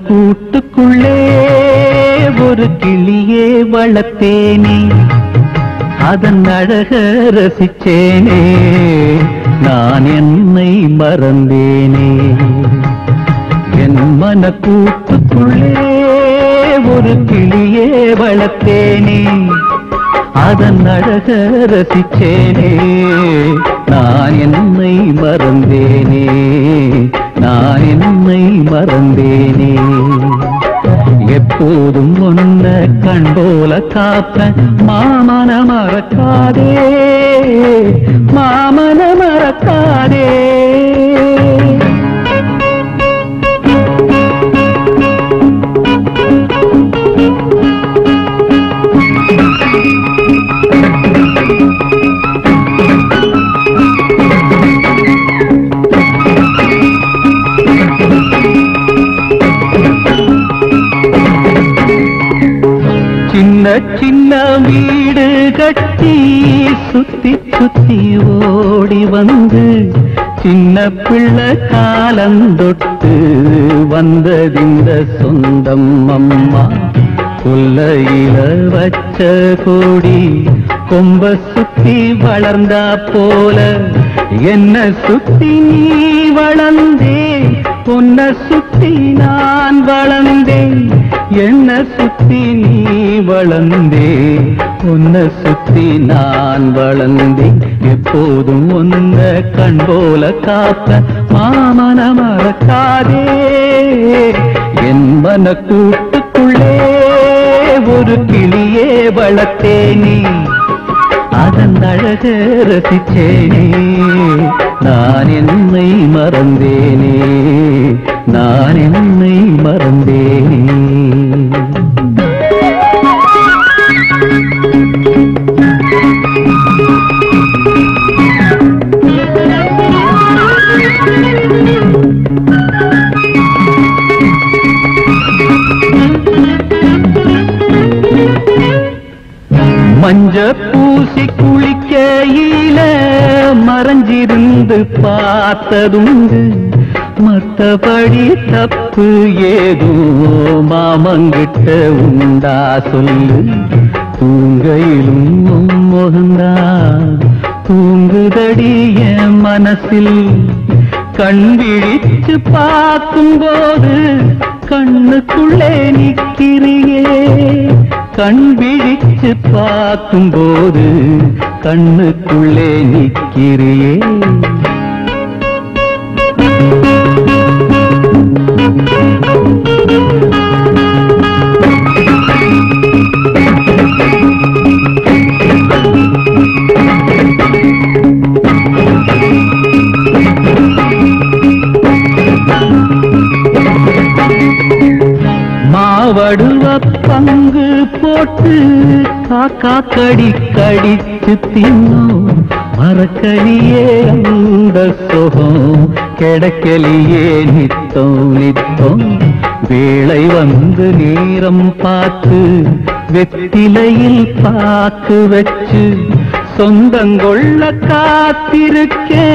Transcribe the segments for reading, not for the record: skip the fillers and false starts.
கூட்டுக்குள்ளே ஒரு கிளியே வளர்த்தேனே, அதன் அழக ரசிச்சேனே, நான் என்னை மறந்தேனே. என் மன கூட்டுக்குள்ளே ஒரு கிளியே வளர்த்தேனே, அதன் அழக ரசிச்சேனே, நான் என்னை மறந்தேனே, நான் என்னை மறந்தேனே. எப்போதும் ஒன்ன கண் போல காப்ப மாமன மறக்காதே, மாமன மறக்காதே. சின்ன சின்ன வீடு கட்டி சுத்தி சுத்தி ஓடி வந்து, சின்ன பிள்ளை காலந்தொட்டு வந்ததிந்த சொந்தம் அம்மா. கொல்லையில வச்ச கொடி கொம்ப சுத்தி வளர்ந்தா போல, என்ன சுத்தி நீ வளர்ந்தே, உன்னை சுத்தி நான் வளர்ந்தேன். என்ன சுத்தி நீ வளர்ந்தே, உன்னை சுத்தி நான் வளர்ந்தேன். எப்போதும் ஒன்ன கண் போல காப்ப மாமன மறக்காதே. என் மன கூட்டுக்குள்ளே ஒரு கிளியே வளர்த்தேனே, அதன் அழக ரசிச்சேனே, நான் என்னை மறந்தேனே, நான் என்னை மறந்தேனே. மஞ்ச பூசி குளிக்கையில மறைஞ்சிருந்து பார்த்ததுண்டு, மத்தபடி தப்பு ஏதோ மாமங்கிட்ட உண்டா சொல்லு. தூங்கையிலும் முகந்தா தூங்குதடி என் மனசில், கண் விழிச்சு பார்க்கும்போது கண்ணுக்குள்ளே நிற்கிறியே. கண் விழிச்சு பார்க்கும்போது கண்ணுக்குள்ளே நிற்கிறியே. மாவடுவ பங்கு போட்டு காக்கா கடி கடிச்சு தின்னோம், மறக்கலியே அந்த சுகம் கிடைக்கலியே நித்தம் நித்தம். வேளை வந்து நேரம் பார்த்து வெத்திலையில் பாக்கு வச்சு, சொந்தங்கொள்ள காத்திருக்கே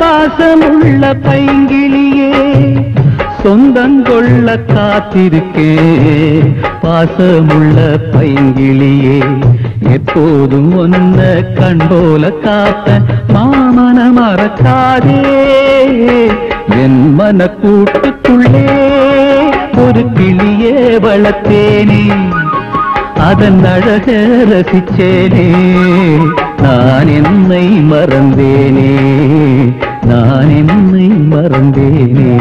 பாசமுள்ள பைங்கிளியே. சொந்தங்கொள்ள காத்திருக்கே பாசமுள்ள பைங்கிளியே. எப்போதும் ஒன்ன கண் போல காப்ப மாமன மறக்காதே. என் மன கூட்டுக்குள்ளே ஒரு கிளியே வளர்த்தேனே, அதன் அழக ரசிச்சேனே, நான் என்னை மறந்தேனே, நான் என்னை மறந்தேனே.